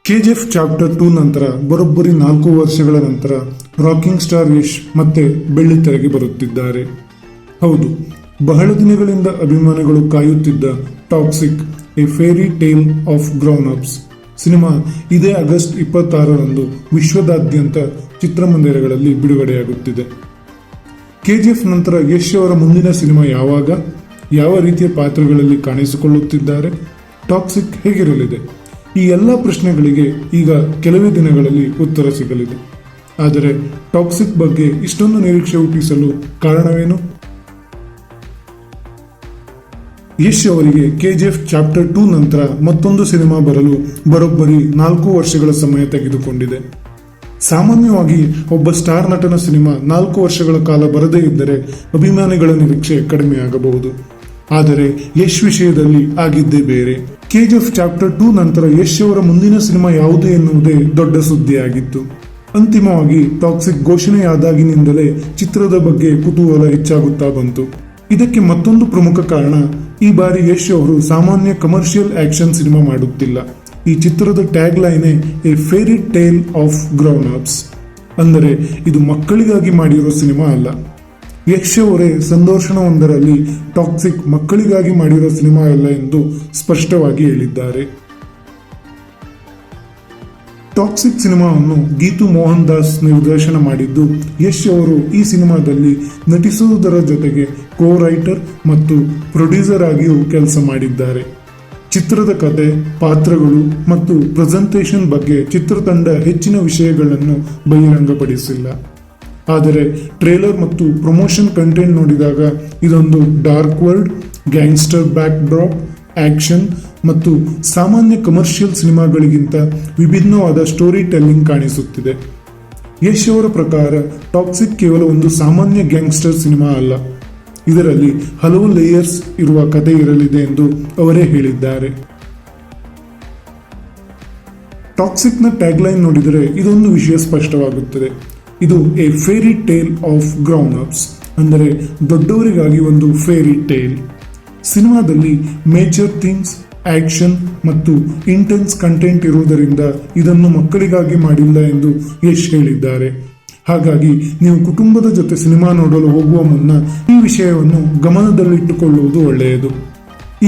KGF chapter 2 ನಂತರ ಬರೋಬ್ಬರಿ 4 ವರ್ಷಗಳ ನಂತರ ರಾಕಿಂಗ್ ಸ್ಟಾರ್ ಯಶ್ ಮತ್ತೆ ಬೆಳ್ಳಿತೆರೆಗೆ ಬರುತ್ತಿದ್ದಾರೆ. ಹೌದು, ಬಹಳ ದಿನಗಳಿಂದ ಅಭಿಮಾನಿಗಳು ಕಾಯುತ್ತಿದ್ದ toxic A fairy tale of grown ups cinema ಇದೇ ಆಗಸ್ಟ್ 26ರಂದು ವಿಶ್ವದಾದ್ಯಂತ ಚಿತ್ರಮಂದಿರಗಳಲ್ಲಿ ಬಿಡುಗಡೆಯಾಗುತ್ತಿದೆ. ಕೆಜಿಎಫ್ ನಂತರ ಯಶ್ ಅವರ ಮುಂದಿನ ಸಿನಿಮಾ ಯಾವಾಗ, ಯಾವ ರೀತಿಯ ಪಾತ್ರಗಳಲ್ಲಿ ಕಾಣಿಸಿಕೊಳ್ಳುತ್ತಿದ್ದಾರೆ, ಟಾಕ್ಸಿಕ್ ಹೇಗಿರಲಿದೆ, ಈ ಎಲ್ಲ ಪ್ರಶ್ನೆಗಳಿಗೆ ಈಗ ಕೆಲವೇ ದಿನಗಳಲ್ಲಿ ಉತ್ತರ ಸಿಗಲಿದೆ. ಆದರೆ ಟಾಕ್ಸಿಕ್ ಬಗ್ಗೆ ಇಷ್ಟೊಂದು ನಿರೀಕ್ಷೆ ಹುಟ್ಟಿಸಲು ಕಾರಣವೇನು? ಯಶ್ ಅವರಿಗೆ ಕೆಜಿಎಫ್ ಚಾಪ್ಟರ್ 2 ನಂತರ ಮತ್ತೊಂದು ಸಿನಿಮಾ ಬರಲು ಬರೋಬ್ಬರಿ 4 ವರ್ಷಗಳ ಸಮಯ ತೆಗೆದುಕೊಂಡಿದೆ. ಸಾಮಾನ್ಯವಾಗಿ ಒಬ್ಬ ಸ್ಟಾರ್ ನಟನ ಸಿನಿಮಾ 4 ವರ್ಷಗಳ ಕಾಲ ಬರದೇ ಇದ್ದರೆ ಅಭಿಮಾನಿಗಳ ನಿರೀಕ್ಷೆ ಕಡಿಮೆಯಾಗಬಹುದು. ಆದರೆ ಯಶ್ ವಿಷಯದಲ್ಲಿ ಆಗಿದ್ದೇ ಬೇರೆ. ಕೆಜಿಎಫ್ ಚಾಪ್ಟರ್ 2 ನಂತರ ಯಶ್ ಅವರ ಮುಂದಿನ ಸಿನಿಮಾ ಯಾವುದು ಎನ್ನುವುದೇ ದೊಡ್ಡ ಸುದ್ದಿಯಾಗಿತ್ತು. ಅಂತಿಮವಾಗಿ ಟಾಕ್ಸಿಕ್ ಘೋಷಣೆಯಾದಾಗಿನಿಂದಲೇ ಚಿತ್ರದ ಬಗ್ಗೆ ಕುತೂಹಲ ಹೆಚ್ಚಾಗುತ್ತಾ ಬಂತು. ಇದಕ್ಕೆ ಮತ್ತೊಂದು ಪ್ರಮುಖ ಕಾರಣ, ಈ ಬಾರಿ ಯಶ್ ಅವರು ಸಾಮಾನ್ಯ ಕಮರ್ಷಿಯಲ್ ಆಕ್ಷನ್ ಸಿನಿಮಾ ಮಾಡುತ್ತಿಲ್ಲ. ಈ ಚಿತ್ರದ tag line A fairy tale of grown ups, ಅಂದರೆ ಇದು ಮಕ್ಕಳಿಗಾಗಿ ಮಾಡಿರೋ ಸಿನಿಮಾ ಅಲ್ಲ. ಯಶ್ ಅವರೇ ಸಂದರ್ಶನವೊಂದರಲ್ಲಿ ಟಾಕ್ಸಿಕ್ ಮಕ್ಕಳಿಗಾಗಿ ಮಾಡಿರೋ ಸಿನಿಮಾ ಅಲ್ಲ ಎಂದು ಸ್ಪಷ್ಟವಾಗಿ ಹೇಳಿದ್ದಾರೆ. ಟಾಕ್ಸಿಕ್ ಸಿನಿಮಾವನ್ನು ಗೀತು ಮೋಹನ್ ದಾಸ್ ನಿರ್ದೇಶನ ಮಾಡಿದ್ದು, ಯಶ್ ಅವರು ಈ ಸಿನಿಮಾದಲ್ಲಿ ನಟಿಸುವುದರ ಜೊತೆಗೆ ಕೋ ರೈಟರ್ ಮತ್ತು ಪ್ರೊಡ್ಯೂಸರ್ ಆಗಿಯೂ ಕೆಲಸ ಮಾಡಿದ್ದಾರೆ. ಚಿತ್ರದ ಕತೆ, ಪಾತ್ರಗಳು ಮತ್ತು ಪ್ರೆಸೆಂಟೇಷನ್ ಬಗ್ಗೆ ಚಿತ್ರತಂಡ ಹೆಚ್ಚಿನ ವಿಷಯಗಳನ್ನು ಬಹಿರಂಗಪಡಿಸಿಲ್ಲ. ಆದರೆ ಟ್ರೇಲರ್ ಮತ್ತು ಪ್ರಮೋಷನ್ ಕಂಟೆಂಟ್ ನೋಡಿದಾಗ ಇದೊಂದು dark world, gangster back drop, action ಮತ್ತು ಸಾಮಾನ್ಯ ಕಮರ್ಷಿಯಲ್ ಸಿನಿಮಾಗಳಿಗಿಂತ ವಿಭಿನ್ನವಾದ ಸ್ಟೋರಿ ಟೆಲ್ಲಿಂಗ್ ಕಾಣಿಸುತ್ತಿದೆ. ಯಶ್ ಅವರ ಪ್ರಕಾರ ಟಾಕ್ಸಿಕ್ ಕೇವಲ ಒಂದು ಸಾಮಾನ್ಯ ಗ್ಯಾಂಗ್ಸ್ಟರ್ ಸಿನಿಮಾ ಅಲ್ಲ, ಇದರಲ್ಲಿ ಹಲವು ಲೇಯರ್ಸ್ ಇರುವ ಕಥೆ ಇರಲಿದೆ ಎಂದು ಅವರೇ ಹೇಳಿದ್ದಾರೆ. ಟಾಕ್ಸಿಕ್ನ ಟ್ಯಾಗ್ಲೈನ್ ನೋಡಿದರೆ ಇದೊಂದು ವಿಷಯ ಸ್ಪಷ್ಟವಾಗುತ್ತದೆ. ಇದು A fairy tale of grown ups, ಅಂದರೆ ದೊಡ್ಡವರಿಗಾಗಿ ಒಂದು ಫೇರಿ ಟೇಲ್. ಸಿನಿಮಾದಲ್ಲಿ ಮೇಜರ್ ಥೀಮ್ಸ್, ಆಕ್ಷನ್ ಮತ್ತು ಇಂಟೆನ್ಸ್ ಕಂಟೆಂಟ್ ಇರುವುದರಿಂದ ಇದನ್ನು ಮಕ್ಕಳಿಗಾಗಿ ಮಾಡಿಲ್ಲ ಎಂದು ಯಶ್ ಹೇಳಿದ್ದಾರೆ. ಹಾಗಾಗಿ ನೀವು ಕುಟುಂಬದ ಜೊತೆ ಸಿನಿಮಾ ನೋಡಲು ಹೋಗುವ ಮುನ್ನ ಈ ವಿಷಯವನ್ನು ಗಮನದಲ್ಲಿಟ್ಟುಕೊಳ್ಳುವುದು ಒಳ್ಳೆಯದು.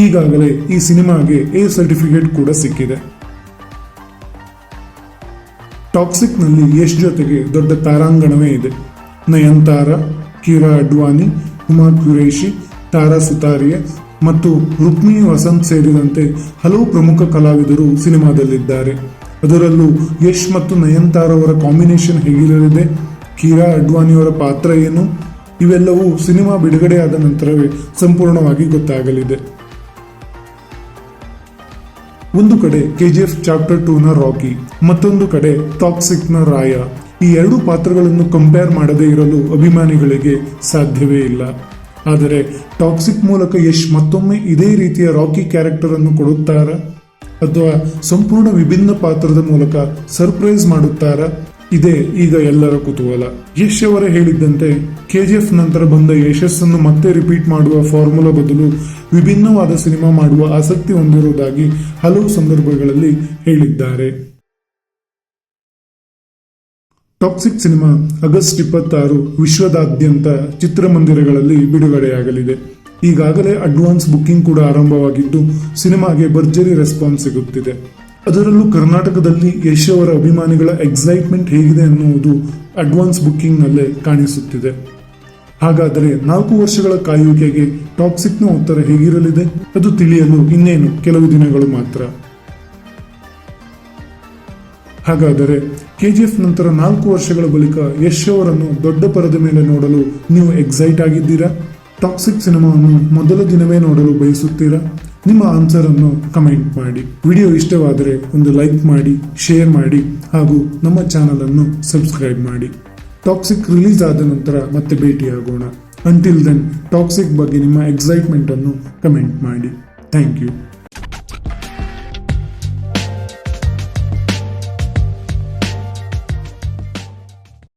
ಈಗಾಗಲೇ ಈ ಸಿನಿಮಾಗೆ ಎ ಸರ್ಟಿಫಿಕೇಟ್ ಕೂಡ ಸಿಕ್ಕಿದೆ. ಟಾಕ್ಸಿಕ್ ನಲ್ಲಿ ಯಶ್ ಜೊತೆಗೆ ದೊಡ್ಡ ತಾರಾಂಗಣವೇ ಇದೆ. ನಯನತಾರಾ, ಕಿರಾ ಅಡ್ವಾನಿ, ಹುಮಾ ಖುರೇಶಿ, ತಾರಾ ಸುತಾರಿಯಾ ಮತ್ತು ರುಕ್ಮಿಣಿ ವಸಂತ್ ಸೇರಿದಂತೆ ಹಲವು ಪ್ರಮುಖ ಕಲಾವಿದರು ಸಿನಿಮಾದಲ್ಲಿದ್ದಾರೆ. ಅದರಲ್ಲೂ ಯಶ್ ಮತ್ತು ನಯನತಾರಾ ಅವರ ಕಾಂಬಿನೇಷನ್ ಹೇಗಿರಲಿದೆ, ಕಿರಾ ಅಡ್ವಾನಿಯವರ ಪಾತ್ರ ಏನು, ಇವೆಲ್ಲವೂ ಸಿನಿಮಾ ಬಿಡುಗಡೆಯಾದ ನಂತರವೇ ಸಂಪೂರ್ಣವಾಗಿ ಗೊತ್ತಾಗಲಿದೆ. ಒಂದು ಕಡೆ ಕೆಜಿಎಫ್ ಚಾಪ್ಟರ್ 2ನ ರಾಕಿ, ಮತ್ತೊಂದು ಕಡೆ ಟಾಕ್ಸಿಕ್ ನ ರಾಯ. ಈ ಎರಡು ಪಾತ್ರಗಳನ್ನು ಕಂಪೇರ್ ಮಾಡದೇ ಇರಲು ಅಭಿಮಾನಿಗಳಿಗೆ ಸಾಧ್ಯವೇ ಇಲ್ಲ. ಆದರೆ ಟಾಕ್ಸಿಕ್ ಮೂಲಕ ಯಶ್ ಮತ್ತೊಮ್ಮೆ ಇದೇ ರೀತಿಯ ರಾಕಿ ಕ್ಯಾರೆಕ್ಟರ್ ಅನ್ನು ಕೊಡುತ್ತಾರಾ ಅಥವಾ ಸಂಪೂರ್ಣ ವಿಭಿನ್ನ ಪಾತ್ರದ ಮೂಲಕ ಸರ್ಪ್ರೈಸ್ ಮಾಡುತ್ತಾರಾ? ಇದೇ ಈಗ ಎಲ್ಲರ ಕುತೂಹಲ. ಯಶ್ ಅವರೇ ಹೇಳಿದ್ದಂತೆ ಕೆಜಿಎಫ್ ನಂತರ ಬಂದ ಯಶಸ್ಸನ್ನು ಮತ್ತೆ ರಿಪೀಟ್ ಮಾಡುವ ಫಾರ್ಮುಲಾ ಬದಲು ವಿಭಿನ್ನವಾದ ಸಿನಿಮಾ ಮಾಡುವ ಆಸಕ್ತಿ ಹೊಂದಿರುವುದಾಗಿ ಹಲವು ಸಂದರ್ಭಗಳಲ್ಲಿ ಹೇಳಿದ್ದಾರೆ. ಟಾಕ್ಸಿಕ್ ಸಿನಿಮಾ ಆಗಸ್ಟ್ 26 ವಿಶ್ವದಾದ್ಯಂತ ಚಿತ್ರಮಂದಿರಗಳಲ್ಲಿ ಬಿಡುಗಡೆಯಾಗಲಿದೆ. ಈಗಾಗಲೇ ಅಡ್ವಾನ್ಸ್ ಬುಕ್ಕಿಂಗ್ ಕೂಡ ಆರಂಭವಾಗಿದ್ದು ಸಿನಿಮಾಗೆ ಭರ್ಜರಿ ರೆಸ್ಪಾನ್ಸ್ ಸಿಗುತ್ತಿದೆ. ಅದರಲ್ಲೂ ಕರ್ನಾಟಕದಲ್ಲಿ ಯಶ್ ಅವರ ಅಭಿಮಾನಿಗಳ ಎಕ್ಸೈಟ್ಮೆಂಟ್ ಹೇಗಿದೆ ಎನ್ನುವುದು ಅಡ್ವಾನ್ಸ್ ಬುಕ್ಕಿಂಗ್ ನಲ್ಲೇ ಕಾಣಿಸುತ್ತಿದೆ. ಹಾಗಾದರೆ 4 ವರ್ಷಗಳ ಕಾಯುವಿಕೆಗೆ ಟಾಕ್ಸಿಕ್ನ ಉತ್ತರ ಹೇಗಿರಲಿದೆ? ಅದು ತಿಳಿಯಲು ಇನ್ನೇನು ಕೆಲವು ದಿನಗಳು ಮಾತ್ರ. ಹಾಗಾದರೆ ಕೆಜಿಎಫ್ ನಂತರ 4 ವರ್ಷಗಳ ಬಳಿಕ ಯಶ್ ಅವರನ್ನು ದೊಡ್ಡ ಪರದೆ ಮೇಲೆ ನೋಡಲು ನೀವು ಎಕ್ಸೈಟ್ ಆಗಿದ್ದೀರಾ? ಟಾಕ್ಸಿಕ್ ಸಿನಿಮಾವನ್ನು ಮೊದಲ ದಿನವೇ ನೋಡಲು ಬಯಸುತ್ತೀರಾ? ನಿಮ್ಮ ಆನ್ಸರ್ ಅನ್ನು ಕಮೆಂಟ್ ಮಾಡಿ. ವಿಡಿಯೋ ಇಷ್ಟವಾದರೆ ಒಂದು ಲೈಕ್ ಮಾಡಿ, ಶೇರ್ ಮಾಡಿ ಹಾಗೂ ನಮ್ಮ ಚಾನಲ್ ಅನ್ನು ಸಬ್ಸ್ಕ್ರೈಬ್ ಮಾಡಿ. ಟಾಕ್ಸಿಕ್ ರಿಲೀಸ್ ಆದ ನಂತರ ಮತ್ತೆ ಭೇಟಿಯಾಗೋಣ. ಅಂಟಿಲ್ ದೆನ್ ಟಾಕ್ಸಿಕ್ ಬಗ್ಗೆ ನಿಮ್ಮ ಎಕ್ಸೈಟ್ಮೆಂಟ್ ಅನ್ನು ಕಮೆಂಟ್ ಮಾಡಿ. Thank you.